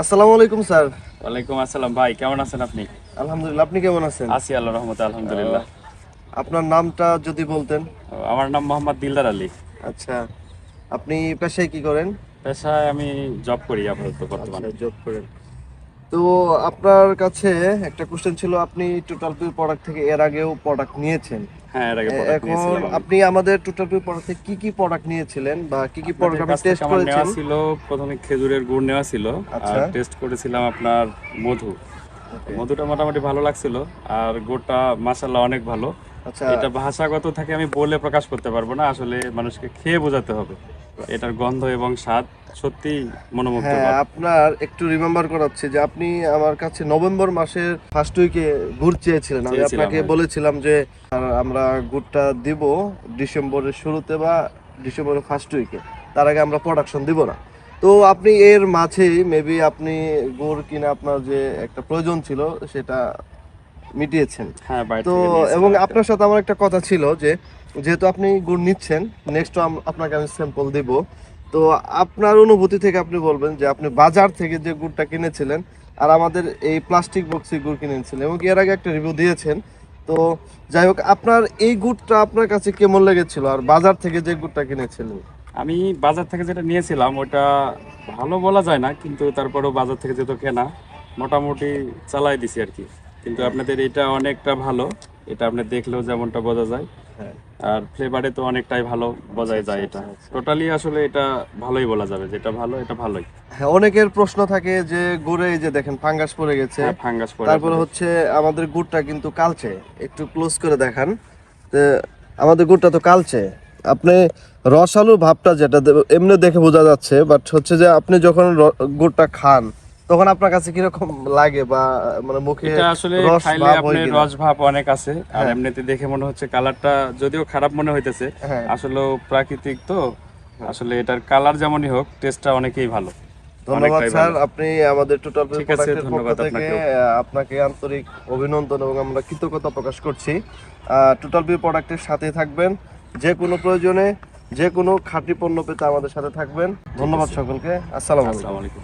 আসসালামু আলাইকুম স্যার। ওয়ালাইকুম আসসালাম ভাই, কেমন আছেন আপনি? আলহামদুলিল্লাহ, আপনি কেমন আছেন? আছি আল্লাহর রহমতে, আলহামদুলিল্লাহ। আপনার নামটা যদি বলতেন। আমার নাম মোহাম্মদ দিলদার আলী। আচ্ছা, আপনি পেশায় কি করেন? পেশায় আমি জব করি আপাতত আচ্ছা, বর্তমানে। জব করেন। তো আপনার কাছে একটা কোশ্চেন ছিল, আপনি টোটাল পিউ প্রোডাক্ট থেকে এর আগেও প্রোডাক্ট নিয়েছেন। হ্যাঁ, এর আগে প্রোডাক্ট এখন নিয়েছিলাম আমি। আপনি আমাদের টোটাল পিউ প্রোডাক্ট থেকে কি কি প্রোডাক্ট নিয়েছিলেন বা কি কি আপনাদের প্রোডাক্ট আপনি কাছ থেকে টেস্ট আমার নেওয়া করেছেন? ছিল, প্রথমে খেজুরের গুড় নেওয়া ছিল। আর আচ্ছা। টেস্ট করেছিলাম আপনার মধু। Okay. মধুটা মোটামুটি ভালো লাগছিল। আর গুড়টা মাশাআল্লাহ অনেক ভালো। আচ্ছা। এটা ভাষাগত থাকে আমি বলে প্রকাশ করতে পারবো না, আসলে মানুষকে খেয়ে বোঝাতে হবে। এটার গন্ধ এবং স্বাদ সত্যি হ্যাঁ, মনোমুগ্ধকর। আপনার একটু রিমেম্বার করাচ্ছি যে আপনি আমার কাছে নভেম্বর মাসের ফার্স্ট উইকে গুড় চেয়েছিলেন। আমি চেয়েছিলাম, আপনাকে হ্যাঁ। বলেছিলাম যে আমরা গুড়টা দিব ডিসেম্বরের শুরুতে বা ডিসেম্বরের ফার্স্ট উইকে, তার আগে আমরা প্রোডাকশন দিব না। তো আপনি এর মাঝেই মেবি আপনি গুড় কিনে আপনার যে একটা প্রয়োজন ছিল সেটা মিটিয়েছেন। হ্যাঁ, বাইরে তো থেকে এবং নিয়েছিলাম একটা। আপনার সাথে আমার একটা কথা ছিল যে যেহেতু আপনি গুড় নিচ্ছেন, নেক্সট আপনাকে আমি স্যাম্পল দিব। তো আপনার অনুভূতি থেকে আপনি বলবেন যে আপনি বাজার থেকে যে গুড়টা কিনেছিলেন আর আমাদের এই প্লাস্টিক বক্সে গুড় কিনেছিলেন এবং এর আগে একটা রিভিউ দিয়েছেন। তো যাই হোক, আপনার এই গুড়টা আপনার কাছে কেমন লেগেছিল আর বাজার থেকে যে গুড়টা কিনেছিলেন? আমি বাজার থেকে যেটা নিয়েছিলাম ওটা ভালো বলা যায় না, কিন্তু তারপরেও বাজার থেকে যেহেতু কেনা, মোটামুটি চালাই দিছি আর কি। কিন্তু আপনাদের এটা অনেকটা ভালো, এটা আপনি দেখলেও যেমনটা বোঝা যায়। হ্যাঁ। আর ফ্লেভারে তো অনেকটাই ভালো বোঝাই যায়। এটা টোটালি আসলে এটা ভালোই বলা যাবে, যেটা ভালো এটা ভালোই। হ্যাঁ, অনেকের প্রশ্ন থাকে যে গুড়ে এই যে দেখেন ফাঙ্গাস পড়ে গেছে। হ্যাঁ, ফাঙ্গাস পড়ে তারপরে আসলে। হচ্ছে আমাদের গুড়টা কিন্তু কালচে। একটু ক্লোজ করে দেখান। তো আমাদের গুড়টা তো কালচে। আপনি রসালো ভাবটা যেটা এমনি দেখে বোঝা যাচ্ছে, বাট হচ্ছে যে আপনি যখন গুড়টা খান তখন আপনার কাছে কিরকম লাগে বা মানে মুখে এটা আসলে রস খাইলে ভাব হয় আপনার কিনা? রস ভাব অনেক আছে। আর হ্যাঁ। এমনিতে দেখে মনে হচ্ছে কালারটা যদিও খারাপ মনে হইতেছে, হ্যাঁ। আসলে প্রাকৃতিক তো। আসলে এটার কালার যেমনই হোক, টেস্টটা অনেকই ভালো, ধন্যবাদ অনেকটাই স্যার, ভালো। আপনি আমাদের টোটাল ঠিক আছে, প্রোডাক্টের পক্ষ ধন্যবাদ থেকে আপনাকেও। আপনাকে আন্তরিক অভিনন্দন এবং আমরা কৃতজ্ঞতা প্রকাশ করছি। টোটাল বি প্রোডাক্টের সাথে থাকবেন, যে কোনো প্রয়োজনে যে কোনো খাঁটি পণ্য পেতে আমাদের সাথে থাকবেন। ঠিক ধন্যবাদ আছে। সকলকে। আসসালামু আলাইকুম। আসসালামু আলাইকুম।